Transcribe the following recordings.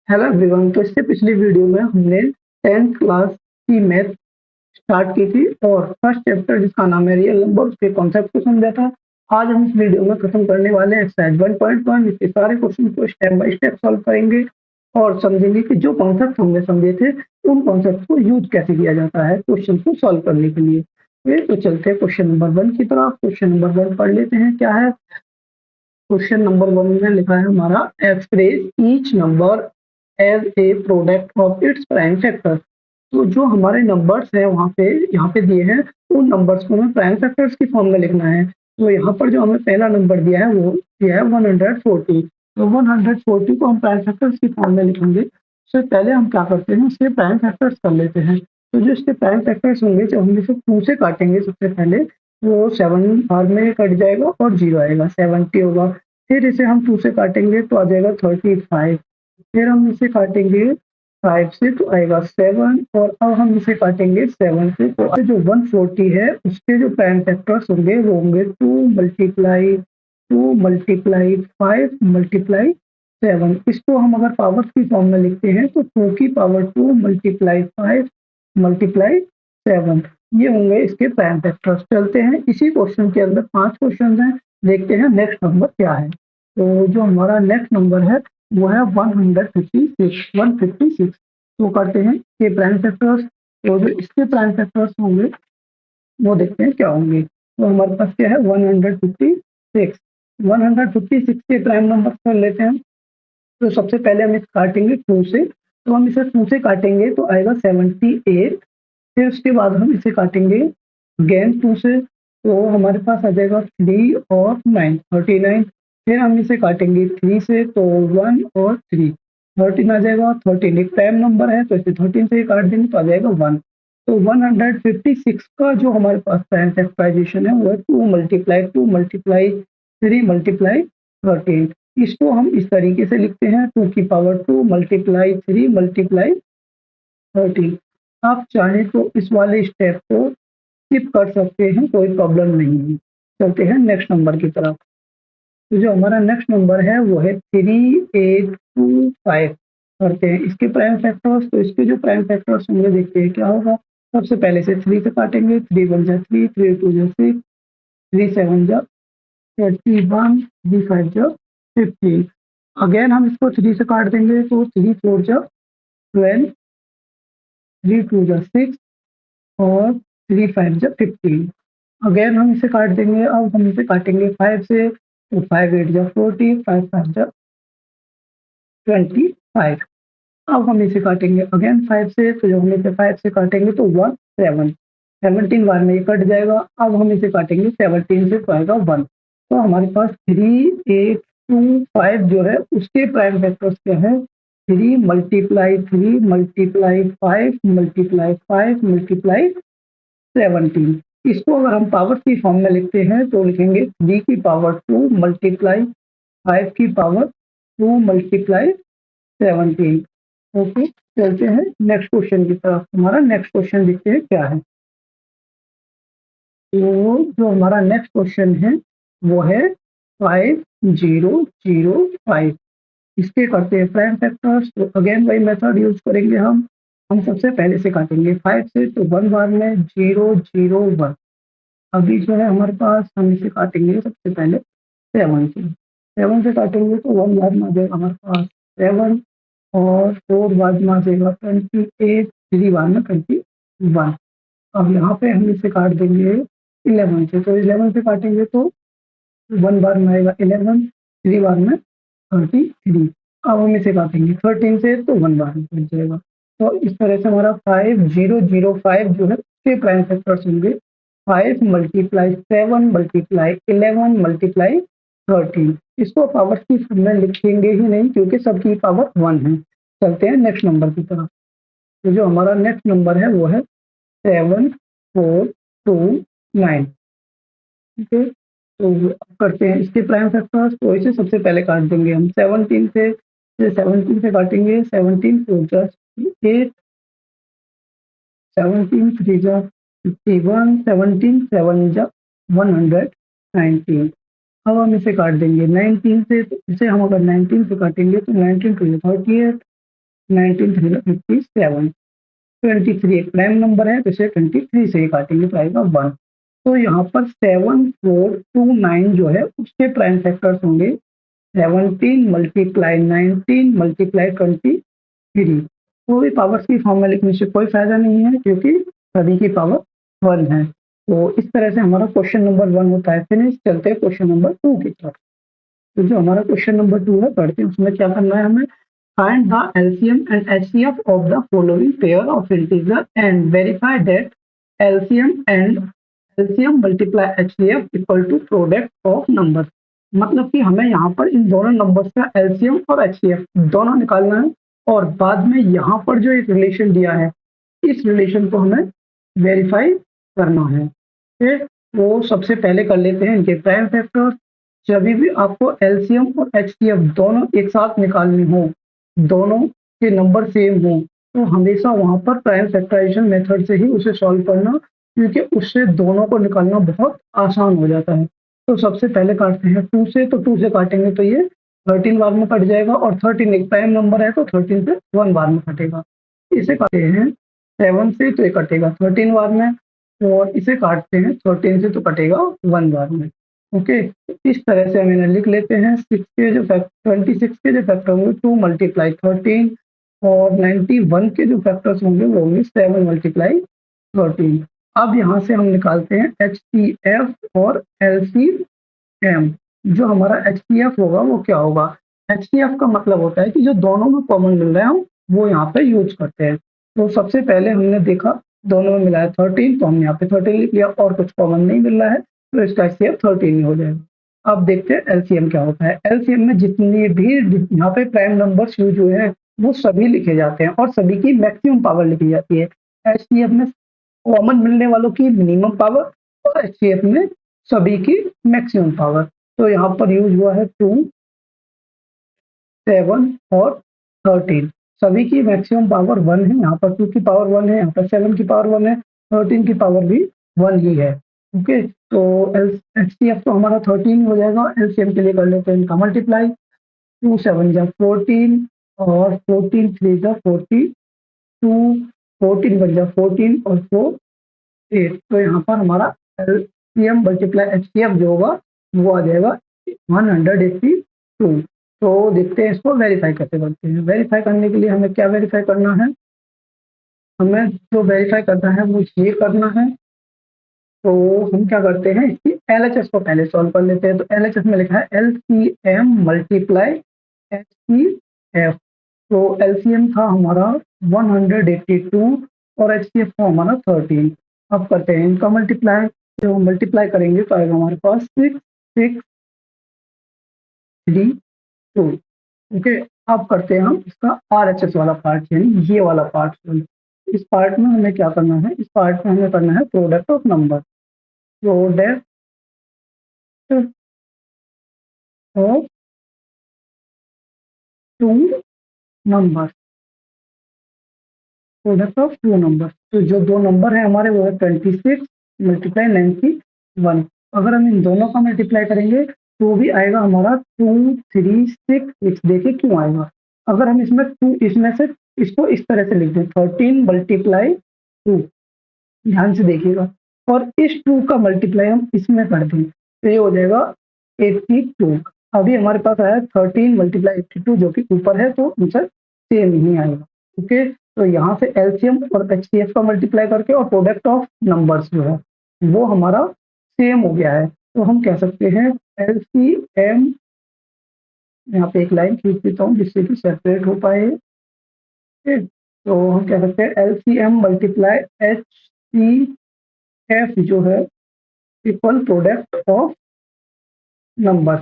Hello everyone. तो इससे पिछली वीडियो में हमने 10th क्लास की मैथ स्टार्ट की थी और फर्स्ट चैप्टर जिसका नाम है रियल नंबर उसके कॉन्सेप्ट को समझा था। आज हम इस वीडियो में खत्म करने वाले हैं एक्सरसाइज 1.1। इसके सारे क्वेश्चन को स्टेप बाय स्टेप सॉल्व करेंगे और समझेंगे कि जो कॉन्सेप्ट हमने समझे थे उन कॉन्सेप्ट को यूज कैसे किया जाता है क्वेश्चन को सॉल्व करने के लिए। तो चलते हैं क्वेश्चन नंबर 1 की तरफ। क्वेश्चन नंबर 1 पढ़ लेते हैं क्या है। क्वेश्चन नंबर 1 में लिखा है हमारा express each number as a product of its prime factor. तो जो हमारे नंबर्स हैं यहाँ पे दिए हैं उन नंबर्स को हमें प्राइम फैक्टर्स की फॉर्म में लिखना है। तो यहाँ पर जो हमें पहला नंबर दिया है वो दिया है 140। तो 140 को हम प्राइम फैक्टर्स की फॉर्म में लिखेंगे। उससे पहले हम क्या करते हैं, इसके प्राइम फैक्टर्स कर लेते हैं। तो जो इसके प्राइम फैक्टर्स होंगे, जब हम इसे 2 से काटेंगे सबसे पहले, वो 7 बार में कट जाएगा और 0 आएगा, 70 होगा। फिर इसे हम 2 से काटेंगे तो आ जाएगा 35। फिर हम इसे काटेंगे 5 से तो आएगा 7 और अब हम इसे काटेंगे 7 से तो जो 140 है उसके जो प्राइम फैक्टर्स होंगे वो होंगे 2 मल्टीप्लाई 5 मल्टीप्लाई 7। इसको हम अगर पावर्स की फॉर्म में लिखते हैं तो 2 की पावर 2 मल्टीप्लाई 5 मल्टीप्लाई 7, ये होंगे इसके प्राइम फैक्टर्स। चलते हैं इसी क्वेश्चन के अंदर 5 क्वेश्चन हैं, देखते हैं नेक्स्ट नंबर क्या है। तो जो हमारा नेक्स्ट नंबर है वो है 156। तो करते हैं ये प्राइम फैक्टर्स। तो जो इसके प्राइम फैक्टर्स होंगे वो देखते हैं क्या होंगे। तो हमारे पास क्या है 156। 156 के प्राइम नंबर कर लेते हैं। तो सबसे पहले हम इसे काटेंगे 2 से। तो हम इसे 2 से काटेंगे तो आएगा 78। फिर उसके बाद हम इसे काटेंगे अगेन 2 से, तो हमारे पास आ जाएगा 3 और 9 39। फिर हम इसे काटेंगे 3 से तो 1 और 3 13 आ जाएगा। 13 एक प्राइम नंबर है तो इसे 13 से ही काट देंगे तो आ जाएगा 1। तो 156 का जो हमारे पास प्राइम फैक्टराइजेशन है वो है 2 मल्टीप्लाई 2 मल्टीप्लाई 3 मल्टीप्लाई 13। इसको हम इस तरीके से लिखते हैं 2 की पावर 2 मल्टीप्लाई 3 मल्टीप्लाई 13। आप चाहें तो इस वाले स्टेप को स्किप कर सकते हैं, कोई प्रॉब्लम नहीं है। चलते हैं नेक्स्ट नंबर की तरफ। तो जो हमारा नेक्स्ट नंबर है वो है 3825। करते हैं इसके प्राइम फैक्टर्स। तो इसके जो प्राइम फैक्टर्स होंगे देखते हैं क्या होगा। सबसे पहले से 3 से काटेंगे, 3 1 जा 3, 3 2 जा 6, 3 7 जा 31, 3 5 जा 15। अगेन हम इसको 3 से काट देंगे तो 3 4 जा 12, 3 2 जा 6 और 3 5 जा 15। अगेन हम इसे काट देंगे। अब हम इसे काटेंगे 5 से तो 5 8 जा 40, 5 5 जा 25। अब हम इसे काटेंगे अगेन 5 से, तो जब हम इसे 5 से काटेंगे तो 1 7, 17 बार में ये कट जाएगा। अब हम इसे काटेंगे 17 से तो आएगा 1। तो हमारे पास 3 8 2 5 जो है उसके प्राइम फैक्टर्स क्या है, 3 मल्टीप्लाई 3 मल्टीप्लाई 5 मल्टीप्लाई 5 मल्टीप्लाई 17। इसको अगर हम पावर की फॉर्म में लिखते हैं तो लिखेंगे 3 की पावर 2 मल्टीप्लाई 5 की पावर 2 मल्टीप्लाई 17। ओके, चलते हैं नेक्स्ट क्वेश्चन की तरफ। हमारा नेक्स्ट क्वेश्चन देखते हैं क्या है। तो जो हमारा नेक्स्ट क्वेश्चन है वो है 5005। इसके करते हैं प्राइम फैक्टर्स। तो अगेन वही मेथड यूज करेंगे हम सबसे पहले से काटेंगे 5 से तो 1 बार में 0 0 1। अभी जो है हमारे पास हम इसे काटेंगे सबसे पहले 7 से। 7 से काटेंगे तो 1 बार में आ जाएगा हमारे पास 7 और 4 बार में आ जाएगा 28, 3 बार में 21। अब यहाँ पे हम इसे काट देंगे 11 से। तो 11 से काटेंगे तो 1 बार में आएगा 11, 3 बार में 33। अब हम इसे काटेंगे 13 से तो 1 बार में कट जाएगा। तो इस तरह से हमारा 5005 जो है उसके प्राइम फैक्टर्स होंगे 5 मल्टीप्लाई 7 मल्टीप्लाई 11 मल्टीप्लाई 13। इसको पावर की फॉर्म में लिखेंगे ही नहीं क्योंकि सबकी पावर 1 है। चलते हैं नेक्स्ट नंबर की तरफ। तो जो हमारा नेक्स्ट नंबर है वो है 7429। ठीक है, तो अब करते हैं इसके प्राइम फैक्टर्स। तो इसे सबसे पहले काट देंगे हम 17 से। 17 से काटेंगे 17 4 जा 8, 17 3 जा 51, 17 7 जा 119। अब हम इसे काट देंगे 19 से। तो इसे हम अगर 19 से काटेंगे तो 19 2 जा 38, 19 3 57, 23 एक प्राइम नंबर है तो इसे 23 से ही काटेंगे तो आएगा 1। तो यहाँ पर 7429 जो है उसके प्राइम फैक्टर्स होंगे 17 मल्टीप्लाई 19 मल्टीप्लाई 23। तो भी पावर्स की फॉर्म में लिखने से कोई फायदा नहीं है क्योंकि सभी की पावर 1 है। तो इस तरह से हमारा क्वेश्चन नंबर 1 होता है। फिनिश, चलते हैं क्वेश्चन नंबर 2 की तरफ। तो जो हमारा क्वेश्चन नंबर 2 है पढ़ते हैं, उसमें क्या करना है हमें। Find the LCM and HCF of the following pair of integer and verify that LCM and LCM multiply HCF equal to product of number. मतलब कि हमें यहाँ पर इन दोनों नंबर्स का एलसीएम और एचसीएफ दोनों निकालना है और बाद में यहाँ पर जो एक रिलेशन दिया है इस रिलेशन को हमें वेरीफाई करना है। फिर वो सबसे पहले कर लेते हैं इनके प्राइम फैक्टर। जब भी आपको एलसीएम और एचसीएफ दोनों एक साथ निकालने हो, दोनों के नंबर सेम हो, तो हमेशा वहां पर प्राइम फैक्टराइजेशन मेथड से ही उसे सॉल्व करना, क्योंकि उससे दोनों को निकालना बहुत आसान हो जाता है। तो सबसे पहले काटते हैं 2 से, तो 2 से काटेंगे तो ये 13 बार में कट जाएगा और 13 एक प्राइम नंबर है तो 13 से 1 बार में कटेगा। इसे काटते हैं 7 से तो ये कटेगा 13 बार में, और इसे काटते हैं 13 से तो कटेगा 1 बार में। ओके, इस तरह से हम इन्हें लिख लेते हैं। 26 के जो फैक्टर होंगे 2 मल्टीप्लाई 13 और 91 के जो फैक्टर्स होंगे वो होंगे 7 मल्टीप्लाई 13। अब यहाँ से हम निकालते हैं एच सी एफ और एल सी एम। जो हमारा एच सी एफ होगा वो क्या होगा। एच सी एफ का मतलब होता है कि जो दोनों में कॉमन मिल रहा है वो यहाँ पे यूज करते हैं। तो सबसे पहले हमने देखा दोनों में मिला है 13, तो हम यहाँ पे 13 लिख लिया और कुछ कॉमन नहीं मिल रहा है तो इसका एच सी एफ 13 ही हो जाएगा। अब देखते हैं एलसीएम क्या होता है। एलसीएम में जितनी भी यहाँ पे प्राइम नंबर्स यूज हुए हैं वो सभी लिखे जाते हैं और सभी की मैक्सिमम पावर लिखी जाती है। एचसीएफ में कॉमन मिलने वालों की मिनिमम पावर और एचसीएफ में सभी की मैक्सिमम पावर। तो यहाँ पर यूज हुआ है 2, 7 और 13। सभी की मैक्सिमम पावर 1 है, यहाँ पर 2 की पावर 1 है, यहाँ पर 7 की पावर 1 है, 13 की पावर भी 1 ही है। ओके, तो एचसीएफ तो हमारा 13 हो जाएगा। एलसीएम के लिए कर लेते हैं इनका मल्टीप्लाई। 2 7 जा 14 और 14 3 जा 42, 14 1 जा 14 और 4 8। तो यहाँ पर हमारा एलसीएम मल्टीप्लाई एचसीएफ जो होगा वो आ जाएगा 182। तो देखते हैं इसको वेरीफाई कैसे करते हैं। वेरीफाई करने के लिए हमें क्या वेरीफाई करना है, हमें जो वेरीफाई करना है वो ये करना है। तो हम क्या करते हैं, इसकी एलएचएस को पहले सॉल्व कर लेते हैं। तो एलएचएस में लिखा है एलसीएम मल्टीप्लाई एचसीएफ। तो एलसीएम था हमारा 182 और एचसीएफ था हमारा 13। अब करते हैं इनका मल्टीप्लाई। जो मल्टीप्लाई करेंगे तो आएगा हमारे पास 6 6 3 2। ओके, अब करते हैं हम इसका आरएचएस वाला पार्ट, यानी ये वाला पार्ट। इस पार्ट में हमें क्या करना है, इस पार्ट में हमें करना है product of number. Product of 2 number, product of 2 number. तो जो 2 नंबर है हमारे वो है 26 मल्टीप्लाई 91। अगर हम इन दोनों का मल्टीप्लाई करेंगे तो भी आएगा हमारा 236। देखिए क्यों आएगा। अगर हम इसमें से इसको इस तरह से लिख दें 13 मल्टीप्लाई 2, ध्यान से देखिएगा, और इस 2 का मल्टीप्लाई हम इसमें कर दें तो ये हो जाएगा 82। अभी हमारे पास आया 13 मल्टीप्लाई 82 जो कि ऊपर है तो आंसर सेम ही आएगा। ओके, तो यहाँ से एलसीएम और एचसीएफ का मल्टीप्लाई करके और प्रोडक्ट ऑफ नंबर्स जो है वो हमारा सेम हो गया है। तो हम कह सकते हैं एलसीएम, यहाँ पे एक लाइन खींच देता हूँ जिससे कि सेपरेट हो पाए। ठीक? तो हम कह सकते हैं एलसीएम मल्टीप्लाई एचसीएफ जो है equal product of number.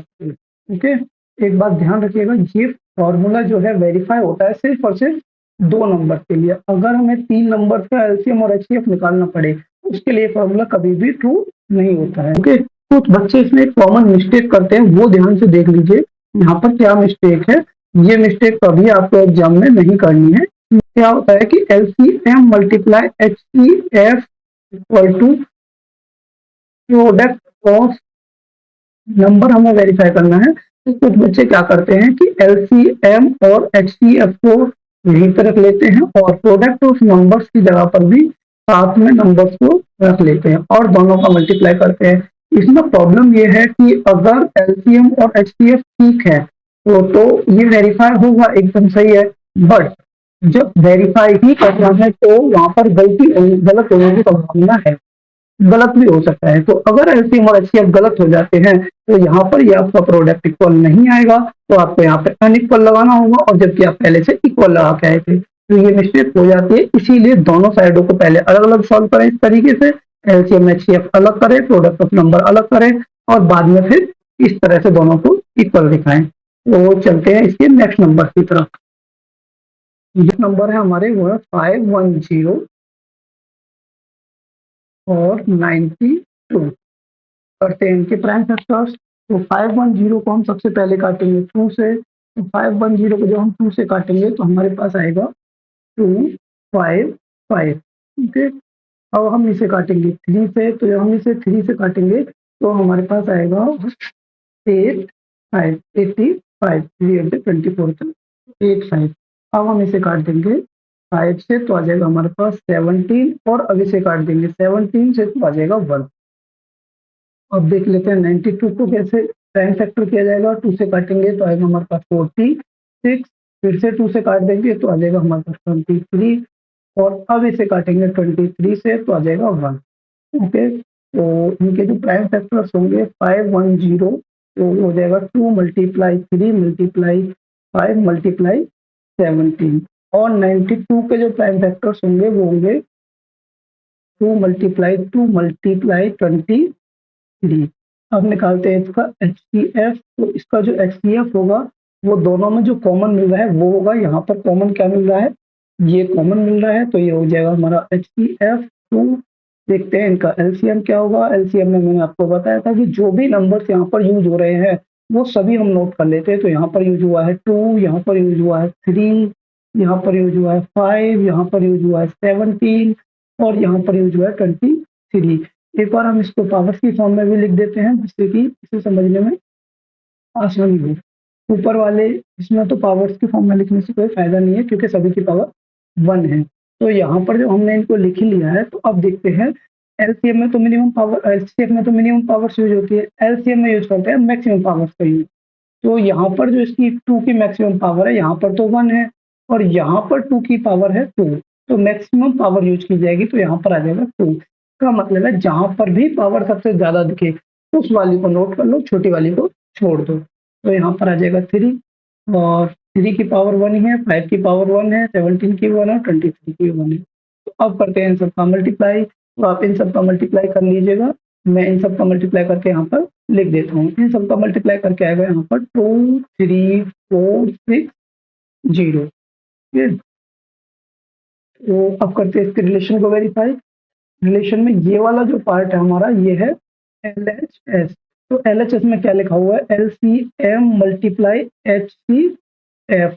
Okay, एक बात ध्यान रखिएगा, ये फॉर्मूला जो है वेरीफाई होता है सिर्फ और सिर्फ 2 नंबर के लिए। अगर हमें 3 नंबर का एलसीएम और एचसीएफ निकालना पड़े उसके लिए फॉर्मूला कभी भी ट्रू नहीं होता है। ओके, कुछ बच्चे इसमें एक कॉमन मिस्टेक करते हैं, वो ध्यान से देख लीजिए यहाँ पर क्या मिस्टेक है। ये मिस्टेक कभी आपको एग्जाम में नहीं करनी है। क्या होता है कि LCM multiply HCF equal to product of number हमें वेरीफाई करना है। तो कुछ बच्चे क्या करते हैं कि एलसीएम और एचसीएफ को यहीं पे रख लेते हैं और प्रोडक्ट ऑफ नंबर्स की जगह पर भी साथ में नंबर्स को रख लेते हैं और दोनों का मल्टीप्लाई करते हैं। इसमें प्रॉब्लम ये है कि अगर एलसीएम और एचसीएफ ठीक है तो ये वेरीफाई होगा, एकदम सही है। बट जब वेरीफाई ही करना है तो वहां पर गलत होने की संभावना है, गलत भी हो सकता है। तो अगर एलसीएम और एचसीएफ गलत हो जाते हैं तो यहाँ पर ये आपका प्रोडक्ट इक्वल नहीं आएगा, तो आपको यहाँ पे अनइक्वल लगाना होगा, और जबकि आप पहले से इक्वल लगा के आए थे, तो ये मिस्टेक हो जाती है। इसीलिए दोनों साइडों को पहले अलग अलग सॉल्व करें इस तरीके से, एलसीएम एचसीएफ अलग करें, प्रोडक्ट ऑफ नंबर अलग करें, और बाद में फिर इस तरह से दोनों को इक्वल दिखाएं। तो चलते हैं इसके नेक्स्ट नंबर की तरफ। जो नंबर है हमारे वो है 510 और 92। करते हैं इनके प्राइम फैक्टर्स। तो 510 को हम सबसे पहले काटेंगे 2 से, तो 510 को जब हम 2 से काटेंगे तो हमारे पास आएगा 255। ठीक है। अब हम इसे काटेंगे 3 से, तो जब हम इसे 3 से काटेंगे तो हमारे पास आएगा 85। 324 85। अब हम इसे काट देंगे 5 से, तो आ जाएगा हमारे पास 17, और अब इसे काट देंगे 17 से, तो आ जाएगा 1। अब देख लेते हैं 92 को कैसे प्राइम फैक्टर किया जाएगा। 2 से काटेंगे तो आएगा हमारे पास 46, फिर से 2 से काट देंगे तो आ जाएगा हमारे पास 23, और अब इसे काटेंगे 23 से तो आ जाएगा 1। ओके, तो इनके जो प्राइम फैक्टर्स होंगे 510, तो हो जाएगा 2 मल्टीप्लाई 3 मल्टीप्लाई 5 मल्टीप्लाई 17, और 92 के जो प्राइम फैक्टर्स होंगे वो होंगे 2 मल्टीप्लाई 2 मल्टीप्लाई 23। अब निकालते हैं इसका एचसीएफ। तो इसका जो एचसीएफ होगा वो दोनों में जो कॉमन मिल रहा है वो होगा, यहाँ पर कॉमन क्या मिल रहा है, ये कॉमन मिल रहा है, तो ये हो जाएगा हमारा एचसीएफ 2। देखते हैं इनका एलसीएम क्या होगा। एलसीएम में मैंने आपको बताया था कि जो भी नंबर्स यहाँ पर यूज हो रहे हैं वो सभी हम नोट कर लेते हैं। तो यहाँ पर यूज हुआ है 2, यहाँ पर यूज हुआ है 3, यहाँ पर यूज हुआ है 5, यहाँ पर यूज हुआ है 17, और यहाँ पर यूज हुआ है 23। एक बार हम इसको पावर्स की फॉर्म में भी लिख देते हैं जिससे कि इसे समझने में आसानी हो। ऊपर वाले इसमें तो पावर्स की फॉर्म में लिखने से कोई फायदा नहीं है क्योंकि सभी की पावर 1 है। तो यहाँ पर जो हमने इनको लिख ही लिया है, तो अब देखते हैं एलसीएम में तो मिनिमम पावर, एचसीएफ में तो मिनिमम पावर्स यूज होती है, एलसीएम में यूज करते हैं मैक्सिमम पावर्स का यूज। तो यहाँ पर जो इसकी 2 की मैक्सिमम पावर है, यहाँ पर तो 1 है, और यहाँ पर 2 की पावर है 2, तो मैक्सिमम पावर यूज की जाएगी, तो यहाँ पर आ जाएगा 2। का मतलब है जहां पर भी पावर सबसे ज्यादा दिखे उस वाली को नोट कर लो, छोटी वाली को छोड़ दो। तो यहाँ पर आ जाएगा 3, और 3 की पावर 1 है, 5 की पावर 1 है, 17 की 1 है, 23 की 1 है। तो अब करते हैं इन सबका मल्टीप्लाई। तो आप इन सबका मल्टीप्लाई कर लीजिएगा, मैं इन सबका मल्टीप्लाई करके यहाँ पर लिख देता हूँ। इन सबका मल्टीप्लाई करके आएगा यहाँ पर 2 3 4 6 0। तो अब करते हैं इसके रिलेशन को वेरीफाई। रिलेशन में ये वाला जो पार्ट है हमारा ये है LHS। तो LHS में क्या लिखा हुआ है, LCM मल्टीप्लाई HCF।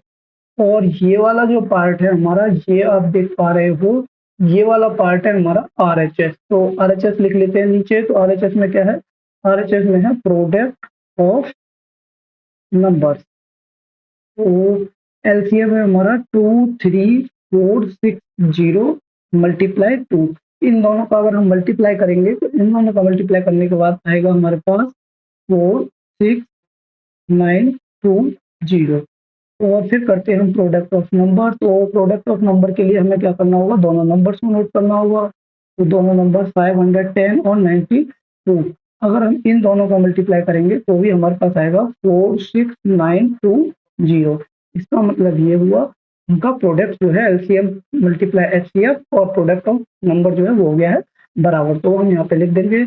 और ये वाला जो पार्ट है हमारा, ये आप देख पा रहे हो, ये वाला पार्ट है हमारा RHS। तो RHS लिख लेते हैं नीचे। तो RHS में क्या है, RHS में है प्रोडक्ट ऑफ नंबर्स। तो एलसीएम है हमारा 2 3 4 6 0 मल्टीप्लाई 2। इन दोनों का अगर हम मल्टीप्लाई करेंगे तो इन दोनों का मल्टीप्लाई करने के बाद आएगा हमारे पास 4 6 9 2 0। और फिर करते हैं हम प्रोडक्ट ऑफ नंबर। तो प्रोडक्ट ऑफ नंबर के लिए हमें क्या करना होगा, दोनों नंबर्स को नोट करना होगा। तो दोनों नंबर 510 और 92, अगर हम इन दोनों का मल्टीप्लाई करेंगे तो भी हमारे पास आएगा 46920। इसका मतलब ये हुआ उनका प्रोडक्ट जो है एलसीएम मल्टीप्लाई एचसीएफ और प्रोडक्ट ऑफ नंबर जो है वो हो गया है बराबर। तो हम यहाँ पे लिख देंगे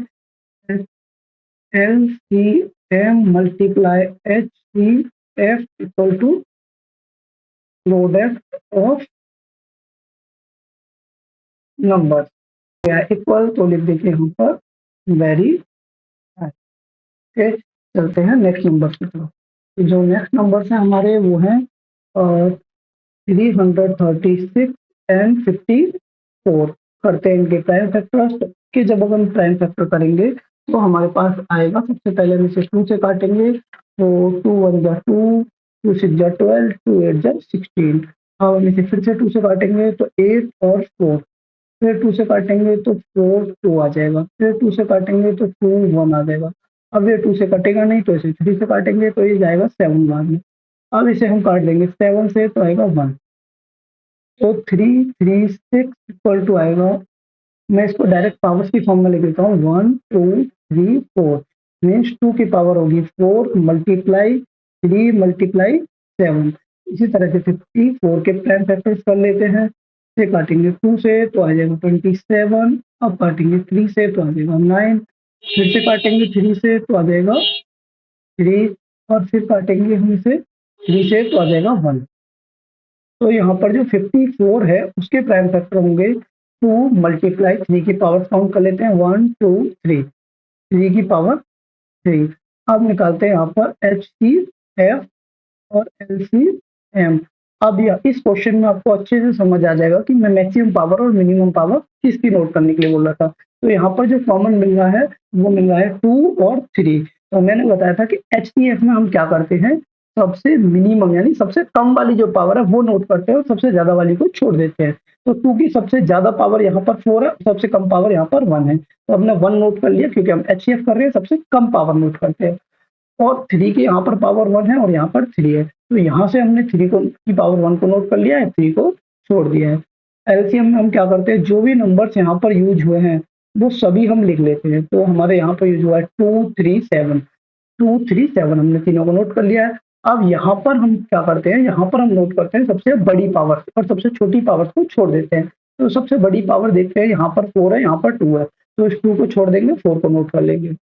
LCM multiply HCF equal to product of number क्या इक्वल, तो लिख देंगे यहाँ पर वेरी। चलते हैं नेक्स्ट नंबर की तरफ। तो जो नेक्स्ट नंबर है हमारे वो हैं 336 एंड 54। करते हैं इनके प्राइम फैक्टर्स के। जब हम प्राइम फैक्टर करेंगे तो हमारे पास आएगा, सबसे पहले हम इसे 2 से काटेंगे। तो 2 1 जा 2, 2 6 जा 12, 2 8 जा 16। अब हम इसे फिर से 2 से काटेंगे तो 8 और 4, फिर 2 से काटेंगे तो 4 2 आ जाएगा, फिर 2 से काटेंगे तो 2 1 आ जाएगा। अब ये 2 से कटेगा नहीं तो इसे 3 से काटेंगे तो ये जाएगा 7 बाद में। अब इसे हम काट देंगे 7 से तो आएगा 1, तो 3 3 6 इक्वल टू आएगा, मैं इसको डायरेक्ट पावर्स की फॉर्म में लिख देता हूँ, 1 2 3 4 मीन्स 2 की पावर होगी 4 मल्टीप्लाई 3 मल्टीप्लाई 7। इसी तरह से 54 के प्राइम फैक्टर्स कर लेते हैं, से काटेंगे 2 से तो आ जाएगा 27, अब काटेंगे 3 से तो आ जाएगा 9, फिर से काटेंगे 3 से तो आ जाएगा 3, और फिर काटेंगे हम इसे 3 से तो आ जाएगा 1। तो यहाँ पर जो 54 है उसके प्राइम फैक्टर होंगे 2 मल्टीप्लाई 3 की पावर काउंट कर लेते हैं, 1 2 3, 3 की पावर 3। अब निकालते हैं यहाँ पर HCF और LCM। अब यह इस क्वेश्चन में आपको अच्छे से समझ आ जाएगा कि मैं मैक्सिमम पावर और मिनिमम पावर किसकी नोट करने के लिए बोल रहा था। तो यहाँ पर जो कॉमन मिल रहा है वो मिल रहा है 2 और 3। तो मैंने बताया था कि HCF में हम क्या करते हैं, सबसे मिनिमम यानी सबसे कम वाली जो पावर है वो नोट करते हैं और सबसे ज्यादा वाली को छोड़ देते हैं। तो 2 की सबसे ज्यादा पावर यहाँ पर 4 है, सबसे कम पावर यहाँ पर 1 है, तो हमने 1 नोट कर लिया क्योंकि हम HCF कर रहे हैं, सबसे कम पावर नोट करते हैं। और 3 की यहाँ पर पावर 1 है और यहाँ पर 3 है, तो यहाँ से हमने 3 को की पावर 1 को नोट कर लिया है, 3 को छोड़ दिया है। एलसीएम में हम क्या करते हैं, जो भी नंबर्स यहाँ पर यूज हुए हैं वो सभी हम लिख लेते हैं। तो हमारे यहाँ पर यूज हुआ है 237, 237 हमने तीनों को नोट कर लिया है। अब यहाँ पर हम क्या करते हैं, यहाँ पर हम नोट करते हैं सबसे बड़ी पावर और सबसे छोटी पावर को छोड़ देते हैं। तो सबसे बड़ी पावर देखते हैं, यहाँ पर 4 है, यहाँ पर 2 है, तो इस 2 को छोड़ देंगे, 4 को नोट कर लेंगे।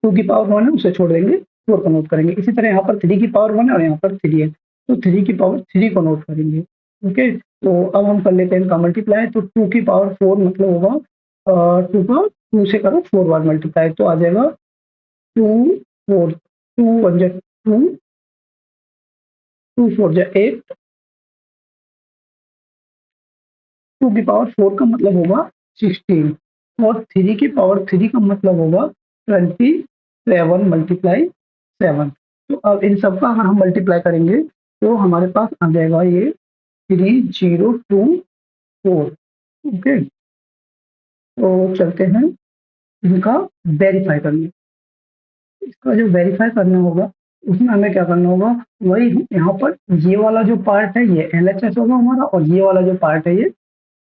2 की पावर 1 है उसे छोड़ देंगे, 4 को नोट करेंगे। इसी तरह यहाँ पर 3 की पावर 1 है और यहाँ पर 3 है, तो 3 की पावर 3 को नोट करेंगे। ओके, तो अब हम कर लेते हैं इनका मल्टीप्लाई। तो 2 की पावर 4 मतलब होगा 2 का 2 से करो 4 बार मल्टीप्लाई, तो आ जाएगा 2 4, 2 1 जा 2, 2 4 जा 8, 2 की पावर 4 का मतलब होगा 16 और 3 की पावर 3 का मतलब होगा 27 मल्टीप्लाई 7। तो अब इन सब का अगर हम मल्टीप्लाई करेंगे तो हमारे पास आ जाएगा ये 3024। ओके, तो चलते हैं इनका वेरीफाई करने। इसका जो वेरीफाई करना होगा उसमें हमें क्या करना होगा, वही यहाँ पर ये वाला जो पार्ट है ये LHS होगा हमारा और ये वाला जो पार्ट है ये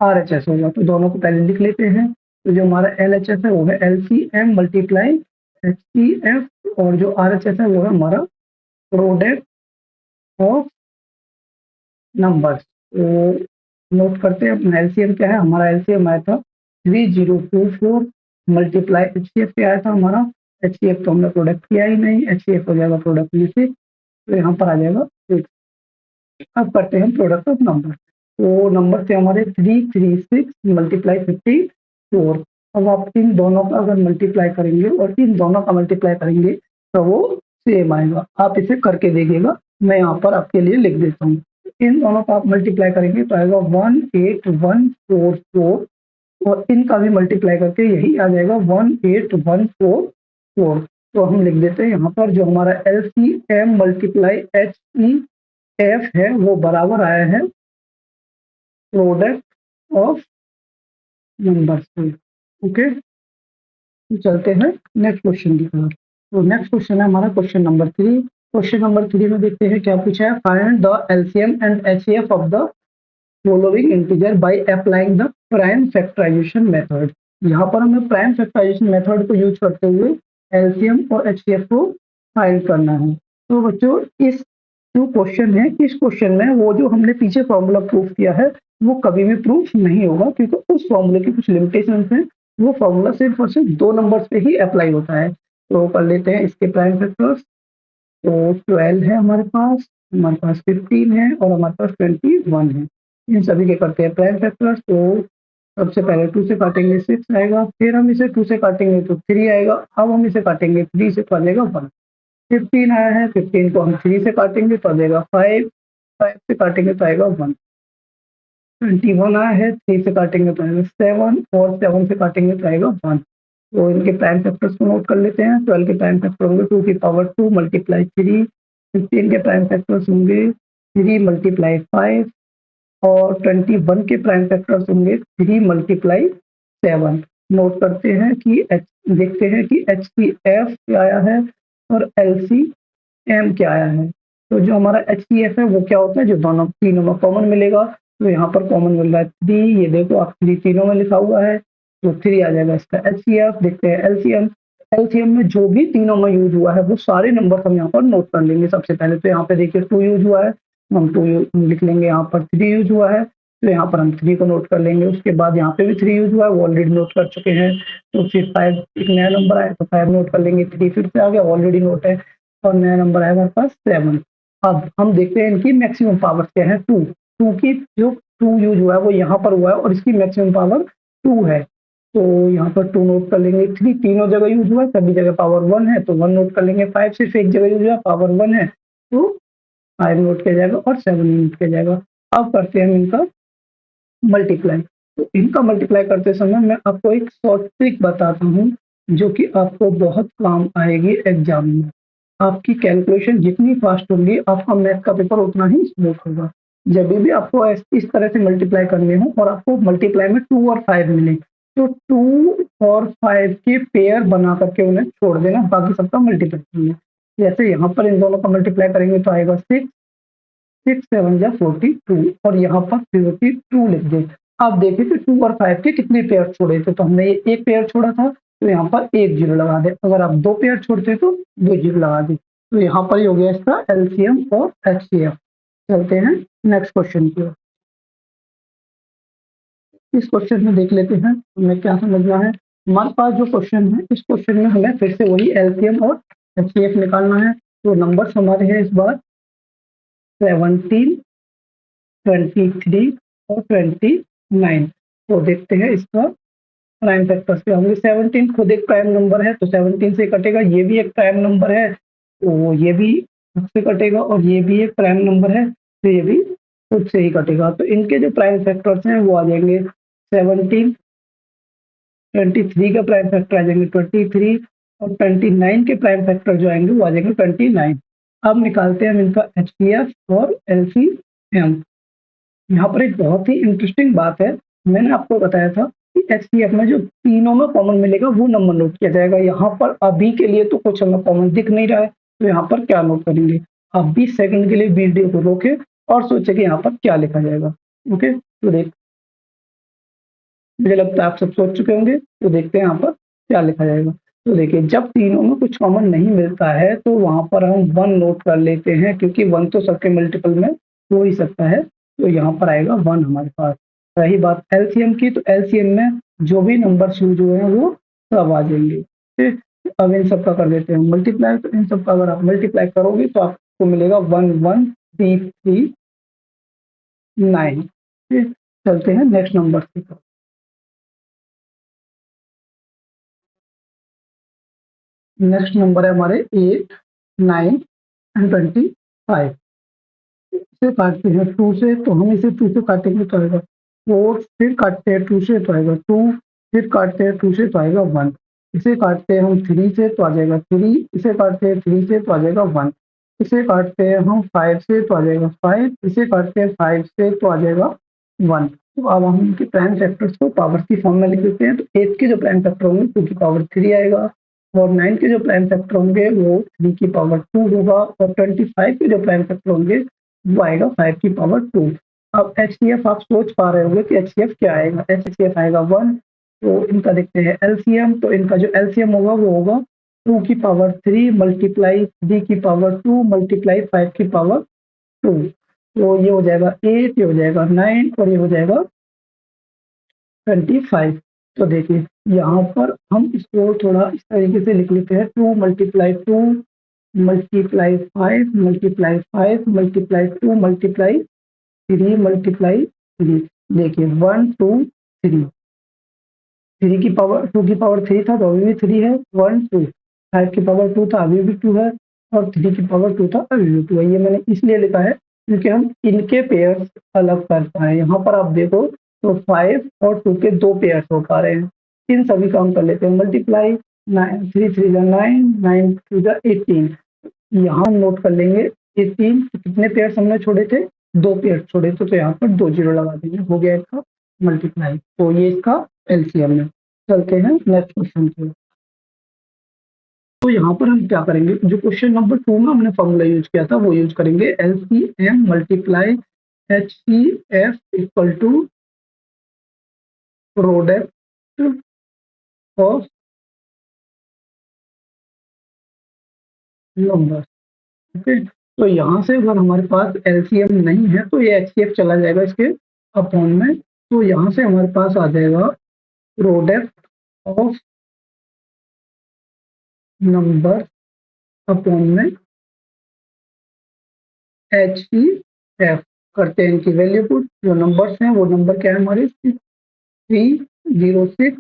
RHS होगा। तो दोनों को पहले लिख लेते हैं। तो जो हमारा LHS है वो है LCM मल्टीप्लाई HCF और जो RHS है वो है हमारा प्रोडक्ट ऑफ नंबर्स। तो नोट करते हैं अपना LCM क्या है, हमारा LCM आया था 3024 मल्टीप्लाई HCF क्या आया था हमारा, HCF तो हमने प्रोडक्ट किया ही नहीं, HCF हो जाएगा प्रोडक्ट में से, तो यहाँ पर आ जाएगा 6। अब करते हैं प्रोडक्ट ऑफ नंबर। तो नंबर थे हमारे 336 मल्टीप्लाई 54। अब आप इन दोनों का अगर मल्टीप्लाई करेंगे और इन दोनों का मल्टीप्लाई करेंगे तो वो सेम आएगा। आप इसे करके देखिएगा, मैं यहाँ पर आपके लिए लिख देता हूँ। इन दोनों का आप मल्टीप्लाई करेंगे तो आएगा 18144 और इनका भी मल्टीप्लाई करके यही आ जाएगा 18144। तो हम लिख देते हैं यहाँ पर जो हमारा LCM मल्टीप्लाई HCF है वो बराबर आया है प्रोडक्ट ऑफ नंबर्स पे। ओके, चलते हैं नेक्स्ट क्वेश्चन की तरफ। तो नेक्स्ट क्वेश्चन है हमारा क्वेश्चन नंबर 3। क्वेश्चन नंबर 3 में देखते हैं क्या पूछा है, find the LCM and HCF of the following integer by applying the prime factorization method. यहाँ पर हमें प्राइम फैक्टराइजेशन मेथड को यूज करते हुए LCM और HCF को फाइंड करना है। तो बच्चों इस जो क्वेश्चन है, इस क्वेश्चन में वो जो हमने पीछे फॉर्मूला प्रूफ किया है वो कभी भी प्रूफ नहीं होगा क्योंकि उस फॉर्मूले की कुछ लिमिटेशंस हैं। वो फॉर्मूला सिर्फ और सिर्फ 2 नंबर्स पे ही अप्लाई होता है। तो कर लेते हैं इसके प्राइम फैक्टर्स। तो 12 है हमारे पास 15 है और हमारे पास 21 है। इन सभी के करते हैं प्राइम फैक्टर्स। तो सबसे पहले 2 से काटेंगे 6 आएगा, फिर हम इसे 2 से काटेंगे तो 3 आएगा, अब हम इसे काटेंगे 3 से तो आ जाएगा 1। 15 आया है, 15 को हम 3 से काटेंगे तो आ जाएगा 5, 5 से काटेंगे तो आएगा 1। 21 आया है, 3 से काटेंगे तो आएगा 7 और 7 से काटेंगे तो आएगा 1। तो इनके प्राइम फैक्टर्स को नोट कर लेते हैं। 12 के प्राइम फैक्टर होंगे 2 की पावर 2 मल्टीप्लाई 3। 15 के प्राइम फैक्टर्स होंगे 3 मल्टीप्लाई 5 और 21 के प्राइम फैक्टर्स होंगे 3 मल्टीप्लाई 7। नोट करते हैं कि देखते हैं कि HCF क्या आया है और LCM क्या आया है। तो जो हमारा HCF है वो क्या होता है, जो दोनों तीनों में कॉमन मिलेगा। तो यहाँ पर कॉमन मिल रहा है 3, ये देखो आप 3 तीनों में लिखा हुआ है, तो 3 आ जाएगा इसका HCF। देखते हैं LCM। LCM में जो भी तीनों में यूज हुआ है वो सारे नंबर हम यहाँ पर नोट कर लेंगे। सबसे पहले तो यहाँ पे देखिए 2 यूज हुआ है, हम 2 लिख लेंगे। यहाँ पर 3 यूज हुआ है, तो यहाँ पर हम 3 को नोट कर लेंगे। उसके बाद यहाँ पे भी 3 यूज हुआ है, वो ऑलरेडी नोट कर चुके हैं। तो फिर 5 एक नया नंबर आया तो 5 नोट कर लेंगे। 3 फिर से आ गया, ऑलरेडी नोट है, और नया नंबर आएगा हमारे पास 7। अब हम देखते हैं इनकी मैक्सिमम पावर क्या है, 2। 2 की जो 2 यूज हुआ है वो यहाँ पर हुआ है और इसकी मैक्सिमम पावर 2 है। तो यहाँ पर 2 नोट कर लेंगे। 3 तीनों जगह यूज हुआ है, सभी जगह पावर 1 है तो 1 नोट कर लेंगे। 5 सिर्फ एक जगह यूज हुआ है, पावर 1 है तो 5 नोट किया जाएगा और 7 नोट किया जाएगा। अब करते हैं हम इनका मल्टीप्लाई। तो इनका मल्टीप्लाई करते समय मैं आपको एक शॉर्ट ट्रिक बताता हूँ जो कि आपको बहुत काम आएगी एग्जाम में। आपकी कैलकुलेशन जितनी फास्ट होगी आपका मैथ का पेपर उतना ही स्मूथ होगा। जब भी आपको इस तरह से मल्टीप्लाई करने हो और आपको मल्टीप्लाई में 2 और 5 मिले तो 2 और 5 के पेयर बना करके उन्हें छोड़ देना, बाकी सबका मल्टीप्लाई करना। जैसे यहाँ पर इन दोनों का मल्टीप्लाई करेंगे तो आएगा 6, 6 7 जा 42 और यहाँ पर 52 लिख दे। आप देखिए कि 2 और 5 के कितने पेयर छोड़े थे, तो हमने ये एक पेयर छोड़ा था तो यहाँ पर एक जीरो लगा दे। अगर आप 2 पेयर छोड़ते तो 2 जीरो लगा दे। तो यहाँ पर हो गया इसका LCM और HCF। चलते हैं नेक्स्ट क्वेश्चन की ओर। इस क्वेश्चन में देख लेते हैं हमें क्या समझना है। हमारे पास जो क्वेश्चन है इस क्वेश्चन में हमें फिर से वही LCM और HCF निकालना है। तो नंबर हमारे हैं इस बार 17, 23 और 29। तो देखते हैं इसका प्राइम फैक्टर्स क्या होंगे। 17 खुद एक प्राइम नंबर है तो 17 से कटेगा, ये भी एक प्राइम नंबर है तो ये भी खुद से कटेगा, और ये भी एक प्राइम नंबर है तो ये भी खुद से ही कटेगा। तो इनके जो प्राइम फैक्टर्स हैं वो आ जाएंगे 17, 23 का प्राइम फैक्टर आ जाएंगे 23 और 29 के प्राइम फैक्टर जो आएंगे वो आ जाएंगे 29। अब निकालते हैं हम इनका HCF और LCM। यहाँ पर एक बहुत ही इंटरेस्टिंग बात है, मैंने आपको बताया था कि HCF में जो तीनों में कॉमन मिलेगा वो नंबर नोट किया जाएगा। यहाँ पर अभी के लिए तो कुछ हमें कॉमन दिख नहीं रहा है तो यहाँ पर क्या नोट करेंगे। आप 20 सेकंड के लिए वीडियो को रोके और सोचे कि यहाँ पर क्या लिखा जाएगा। ओके, तो देख मुझे लगता है आप सब सोच चुके होंगे, तो देखते हैं यहाँ पर क्या लिखा जाएगा। तो देखिए जब तीनों में कुछ कॉमन नहीं मिलता है तो वहां पर हम 1 नोट कर लेते हैं, क्योंकि 1 तो सबके मल्टीपल में हो ही सकता है। तो यहाँ पर आएगा 1 हमारे पास। रही बात LCM की, तो LCM में जो भी नंबर यूज हुए हैं वो सब आ जाएंगे। ठीक, अब इन सब का कर देते हैं मल्टीप्लाई। तो इन सब का अगर आप मल्टीप्लाई करोगे तो आपको मिलेगा 1139। ठीक, चलते हैं नेक्स्ट नंबर की तरफ। नेक्स्ट नंबर है हमारे 8, 9 एंड 25। इसे काटते हैं 2 से, तो हम इसे 2 से काटेंगे तो आएगा 4, फिर काटते हैं 2 से तो आएगा 2, फिर काटते हैं 2 से तो आएगा 1। इसे काटते हैं हम 3 से तो आ जाएगा 3, इसे काटते हैं 3 से तो आ जाएगा 1, इसे काटते हैं हम 5 से तो आ जाएगा 5, इसे काटते हैं 5 से तो आ जाएगा 1। तो अब हम इनके प्राइम फैक्टर्स को पावर की फॉर्म में लिख देते हैं। तो 8 के जो प्राइम फैक्टर होंगे 2 की पावर 3 आएगा, और 9 के जो प्राइम फैक्टर होंगे वो 3 की पावर 2 होगा, और 25 के जो प्राइम फैक्टर होंगे वो आएगा 5 की पावर 2। अब HCF आप सोच पा रहे होंगे कि HCF क्या आएगा। HCF आएगा 1। तो इनका देखते हैं LCM। तो इनका जो LCM होगा वो होगा 2 की पावर 3 मल्टीप्लाई 3 की पावर 2 मल्टीप्लाई 5 की पावर 2। तो ये हो जाएगा 8, ये हो जाएगा 9 और ये हो जाएगा 25। तो देखिए यहाँ पर हम इसको थोड़ा इस तरीके से लिख लेते हैं 2 multiply 2 multiply 5 multiply 5 multiply 2 multiply 3 multiply 3। देखिए 1 2 3, 3 की पावर 2 की पावर 3 था तो अभी भी 3 है, 1 2, 5 की पावर 2 था अभी भी 2 है, और 3 की पावर 2 था अभी भी 2 है। ये मैंने इसलिए लिखा है क्योंकि हम इनके पेयर्स अलग कर पाए। यहाँ पर आप देखो तो 5 और 2 के 2 पेयर्स हो पा रहे हैं। इन सभी का हम कर लेते हैं मल्टीप्लाई। 9 3 3 जा 9, 9 2 जा 18। यहाँ हम नोट कर लेंगे ये 3 कितने पेयर्स हमने छोड़े थे, 2 पेयर छोड़े थे, तो यहाँ पर 2 जीरो लगा देंगे, हो गया इसका मल्टीप्लाई। तो ये इसका एलसीएम है। चलते हैं नेक्स्ट क्वेश्चन की ओर। तो यहाँ पर हम क्या करेंगे, जो क्वेश्चन नंबर 2 में हमने फॉर्मूला यूज किया था वो यूज करेंगे, LCM multiply HCF equal to product of number. Okay, तो यहाँ से अगर हमारे पास एलसीएम नहीं है तो ये एचसीएफ चला जाएगा इसके अपॉन में, तो यहाँ से हमारे पास आ जाएगा प्रोडक्ट ऑफ नंबर अपॉन में एच ई एफ। करते हैं इनकी वैल्यू पुट, जो नंबर्स हैं वो नंबर क्या है हमारे 306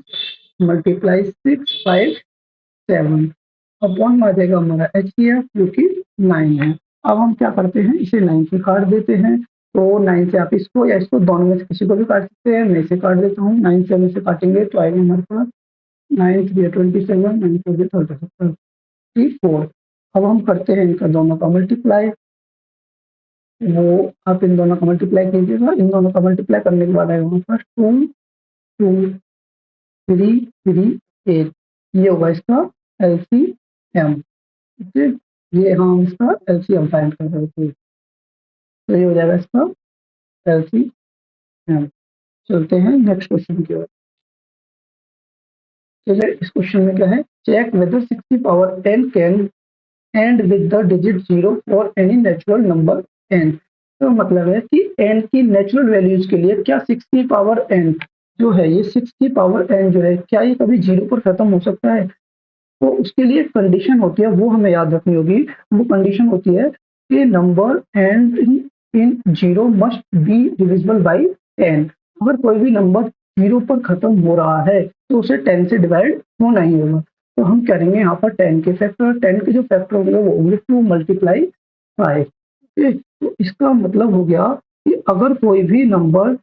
मल्टीप्लाई 657 अपॉन में आ जाएगा हमारा एच ई एफ जो कि 9 है। अब हम क्या करते हैं, इसे 9 से काट देते हैं, तो 9 से आप इसको या इसको दोनों में से किसी को भी काट सकते हैं। मैं इसे काट देता हूँ, 9 से हम इसे काटेंगे तो आएगा हमारे पास 9 3 27, 9 4 34। अब हम करते हैं इनका दोनों का मल्टीप्लाई, वो आप इन दोनों का मल्टीप्लाई कीजिएगा, इन दोनों का मल्टीप्लाई करने के बाद आएगा हमारे पास 2 2 3 3 8, ये होगा इसका एलसीएम। ठीक है, ये हम इसका एलसीएम फाइंड कर रहे थे, तो ये हो जाएगा इसका एलसीएम। चलते हैं नेक्स्ट क्वेश्चन की ओर। चलिए इस क्वेश्चन में क्या है, check whether 60 power 10 can end with the digit 0 for any natural number n। तो मतलब है कि n की नेचुरल वैल्यूज के लिए क्या 60 पावर n जो है, ये 60 पावर n जो है क्या ये कभी 0 पर खत्म हो सकता है। तो उसके लिए कंडीशन होती है, वो हमें याद रखनी होगी। वो कंडीशन होती है कि number and in 0 must be divisible by 10। अगर कोई भी नंबर 0 पर खत्म हो रहा है तो उसे 10 से डिवाइड होना ही होगा। तो हम करेंगे यहाँ पर 10 के फैक्टर, 10 के जो फैक्टर होंगे वो होंगे 2 मल्टीप्लाई 5। तो इसका मतलब हो गया कि अगर कोई भी नंबर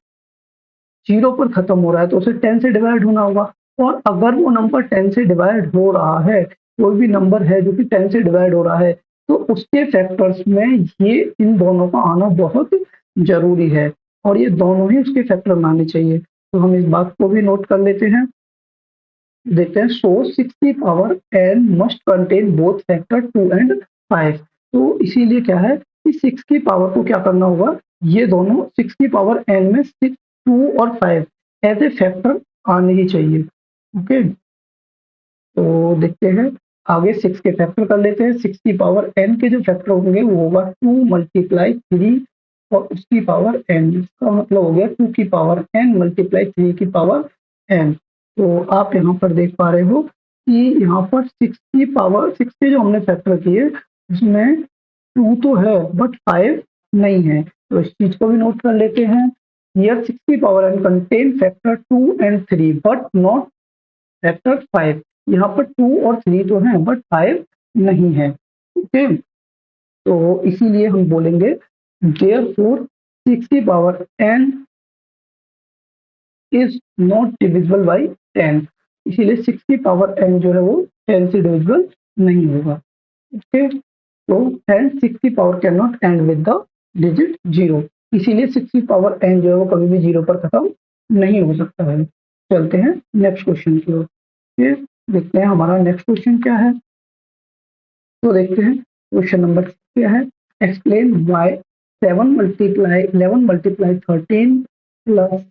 0 पर खत्म हो रहा है तो उसे 10 से डिवाइड होना होगा, और अगर वो नंबर 10 से डिवाइड हो रहा है, कोई भी नंबर है जो कि 10 से डिवाइड हो रहा है, तो उसके फैक्टर्स में ये इन दोनों का आना बहुत जरूरी है, और ये दोनों ही उसके फैक्टर में आने चाहिए। तो हम इस बात को भी नोट कर लेते हैं, देखते हैं। सो 60 power n must contain both factor 2 and 5। तो इसीलिए क्या है कि 6 की पावर को क्या करना होगा, ये दोनों 6 की पावर n में 6 2 और 5 एज ए फैक्टर आने ही चाहिए। ओके, तो देखते हैं आगे 6 के फैक्टर कर लेते हैं। 6 की पावर n के जो फैक्टर होंगे वो होगा 2 मल्टीप्लाई 3 और उसकी पावर n, इसका मतलब हो गया 2 की पावर n मल्टीप्लाई 3 की पावर n। तो आप यहाँ पर देख पा रहे हो कि यहाँ पर 6 की पावर 6 के जो हमने फैक्टर किए उसमें 2 तो है बट 5 नहीं है, तो इस चीज को भी नोट कर लेते हैं। Here 6 की power n contain factor 2 and 3 but not factor 5। यहाँ पर 2 और 3 तो हैं बट 5 नहीं है। ओके, तो इसीलिए हम बोलेंगे therefore 6 की power n is not divisible by 10। इसीलिए 6 की पावर n जो है वो 10 से डिविजिबल नहीं होगा। ओके, तो एंड 6 की power can not and with the digit 0, इसीलिए 6 की पावर n जो है वो कभी भी 0 पर खत्म नहीं हो सकता है। चलते हैं नेक्स्ट क्वेश्चन की ओर, फिर देखते हैं हमारा नेक्स्ट क्वेश्चन क्या है। तो देखते हैं क्वेश्चन नंबर क्या है, explain why 7 multiply 11 multiply 13 plus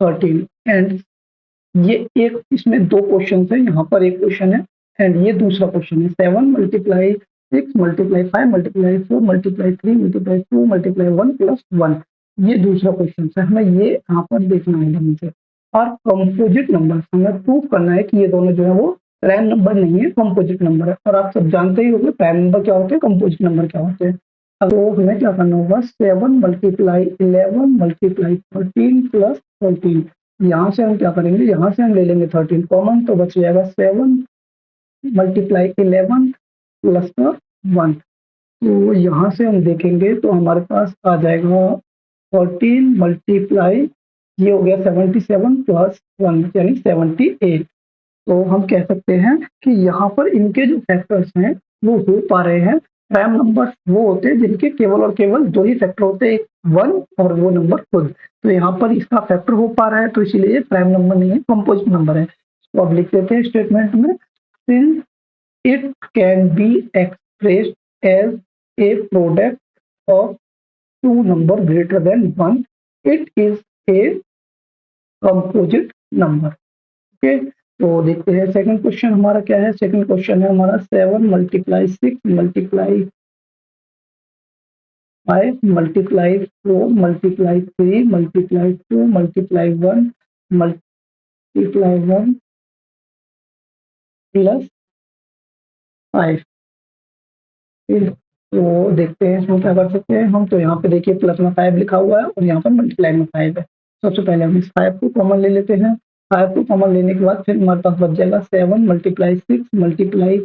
13 and, ये एक इसमें दो क्वेश्चन है, यहाँ पर एक क्वेश्चन है एंड ये दूसरा क्वेश्चन है। 7 multiply 6 multiply 5 multiply 4 multiply 3 multiply 2 multiply 1 plus 1, ये दूसरा क्वेश्चन है। हमें ये यहाँ पर देखना है ध्यान से, और कंपोजिट नंबर हमें प्रूव करना है कि ये दोनों जो है वो प्राइम नंबर नहीं है, कंपोजिट नंबर है। और आप सब जानते ही होंगे प्राइम नंबर क्या होते हैं, कंपोजिट नंबर क्या होते हैं। तो हमें क्या करना होगा, 7 मल्टीप्लाई 11 मल्टीप्लाई 13 प्लस 13, यहाँ से हम क्या करेंगे, यहाँ से हम ले लेंगे 13 कॉमन, तो बच जाएगा 7 मल्टीप्लाई 11 प्लस का 1। तो यहाँ से हम देखेंगे तो हमारे पास आ जाएगा 14 मल्टीप्लाई, ये हो गया 77 प्लस 1 यानी 78। तो हम कह सकते हैं कि यहाँ पर इनके जो फैक्टर्स हैं वो हो पा रहे हैं प्राइम नंबर वो होते हैं जिनके केवल और केवल दो ही फैक्टर होते हैं, एक 1 और वो नंबर खुद। तो यहाँ पर इसका फैक्टर हो पा रहा है तो इसीलिए ये प्राइम नंबर नहीं है, कंपोजिट नंबर है। तो अब लिख देते हैं स्टेटमेंट में, since it can be expressed as a product of two number greater than 1, it is a composite number. Okay, तो देखते हैं सेकंड क्वेश्चन हमारा क्या है। सेकंड क्वेश्चन है हमारा 7 multiply 6 multiply 5 multiply 4 multiply 3 multiply 2 multiply 1 multiply 1 plus 5। तो देखते हैं इसमें क्या कर सकते हैं हम। तो यहाँ पे देखिए प्लस में 5 लिखा हुआ है और यहाँ पर मल्टीप्लाई में 5 है। सबसे पहले हम इस 5 को कॉमन ले लेते हैं। 5 को कॉमन लेने के बाद फिर हमारे पास बच जाएगा 7 multiply 6 multiply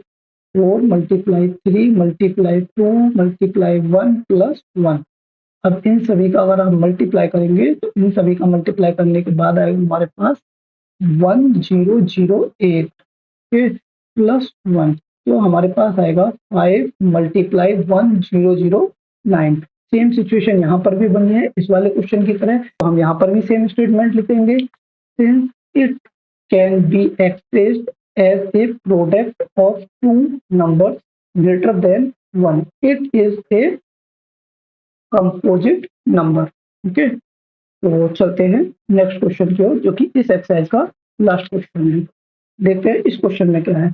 4 multiply 3 multiply 2 multiply 1 plus 1। अब इन सभी का अगर हम मल्टीप्लाई करेंगे तो इन सभी का मल्टीप्लाई करने के बाद आएगा हमारे पास 1008 के प्लस 1। तो हमारे पास आएगा 5 मल्टीप्लाई 1009। सेम सिचुएशन यहाँ पर भी बनी है इस वाले क्वेश्चन की तरह, तो हम यहाँ पर भी सेम स्टेटमेंट लिखेंगे, since it can be expressed as a product of two numbers greater than 1, it is a composite number. Okay, तो चलते हैं नेक्स्ट क्वेश्चन की ओर जो कि इस एक्सरसाइज का लास्ट क्वेश्चन है। देखते हैं इस क्वेश्चन में क्या है।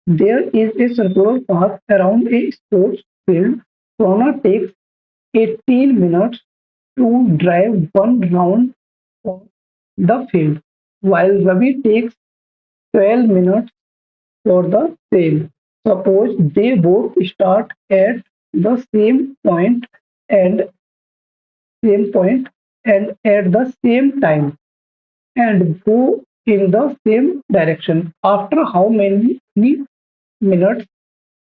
There is a circular path around a sports field, Sona takes 18 minutes to drive one round of the field, while Ravi takes 12 minutes for the same. Suppose they both start at the and same point and at the same time and go in the same direction. After how many minutes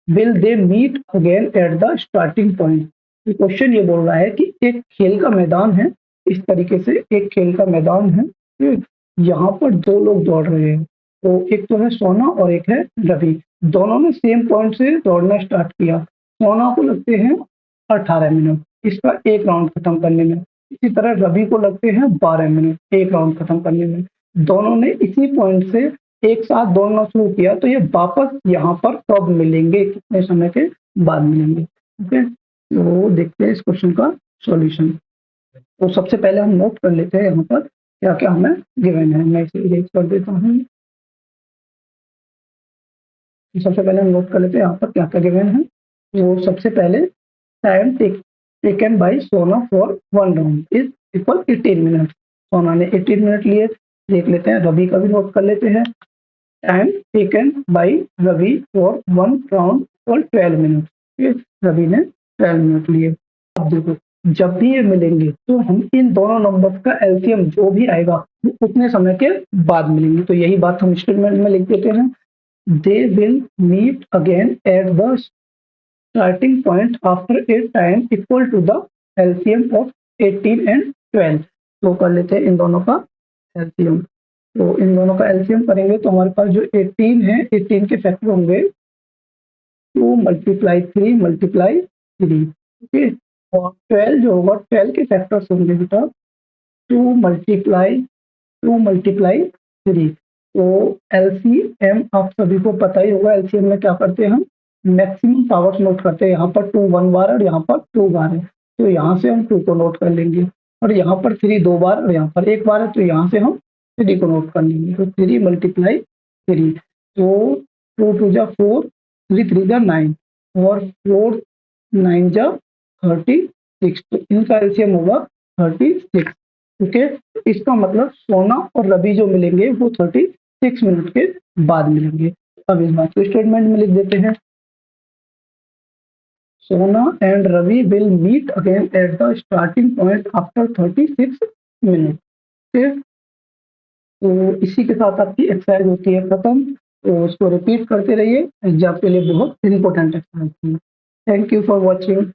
will they meet again at the starting point? Question ये बोल रहा है कि एक खेल का मैदान है, इस तरीके से एक खेल का मैदान है, यहाँ पर दो लोग दौड़ रहे हैं। तो एक तो है सोना और एक है रवि। दोनों ने सेम पॉइंट से दौड़ना स्टार्ट किया। सोना को लगते हैं 18 मिनट इसका एक राउंड खत्म करने में, इसी तरह रवि को लगते हैं 12 मिनट एक राउंड खत्म करने में। दोनों ने इसी पॉइंट से एक साथ दौड़ना शुरू किया, तो ये वापस यहाँ पर कब मिलेंगे, कितने समय के बाद मिलेंगे। ओके, तो देखते हैं इस क्वेश्चन का सॉल्यूशन। तो सबसे पहले हम नोट कर लेते हैं यहाँ पर क्या क्या हमें गिवन है। मैं इसे इरेज कर देता हूँ। सबसे पहले हम नोट कर लेते हैं यहाँ पर क्या क्या गिवन है। तो सबसे पहले टाइम टेकन बाय सोना for one round is equal 18 minute. सोना ने 18 मिनट लिए। देख लेते हैं रवि का भी नोट कर लेते हैं। Time taken by Ravi for one round for 12 minute. Ravi ने 12 मिनट लिए। अब देखो जब भी ये मिलेंगे तो हम इन दोनों नंबर्स का एलसीएम जो भी आएगा वो उतने समय के बाद मिलेंगे। तो यही बात हम स्टेटमेंट में लिख देते हैं, they will meet again at the starting point after a time equal to the LCM of 18 and 12। तो कर लेते हैं इन दोनों का एलसीएम। तो इन दोनों का एलसीएम करेंगे तो हमारे पास जो 18 है 18 के फैक्टर होंगे 2 मल्टीप्लाई 3 मल्टीप्लाई 3। ओके, और 12 जो होगा 12 के फैक्टर्स होंगे बेटा 2 मल्टीप्लाई 3। तो एलसीएम आप सभी को पता ही होगा, एलसीएम में क्या करते हैं हम मैक्सिमम पावर्स नोट करते हैं। यहाँ पर 2 1 बार और यहाँ पर 2 बार है, तो यहाँ से हम 2 को नोट कर लेंगे। और यहाँ पर 3 2 बार और यहाँ पर 1 बार है, तो यहाँ से हम 3 को नोट कर लेंगे। तो 3 मल्टीप्लाई 3, तो 2 2 जा 4, 3 3 जा 9 और 4 9 जा 36। तो इनका एलसीएम होगा 36। ओके, इसका मतलब सोना और रवि जो मिलेंगे वो 36 मिनट के बाद मिलेंगे। अब इस बात को स्टेटमेंट में लिख देते हैं, Sona and Ravi will meet again at the starting point after 36 minute. तो इसी के साथ आपकी एक्सरसाइज होती है खत्म। तो उसको रिपीट करते रहिए, एग्जाम के लिए बहुत इंपॉर्टेंट एक्सरसाइज है। Thank you for watching.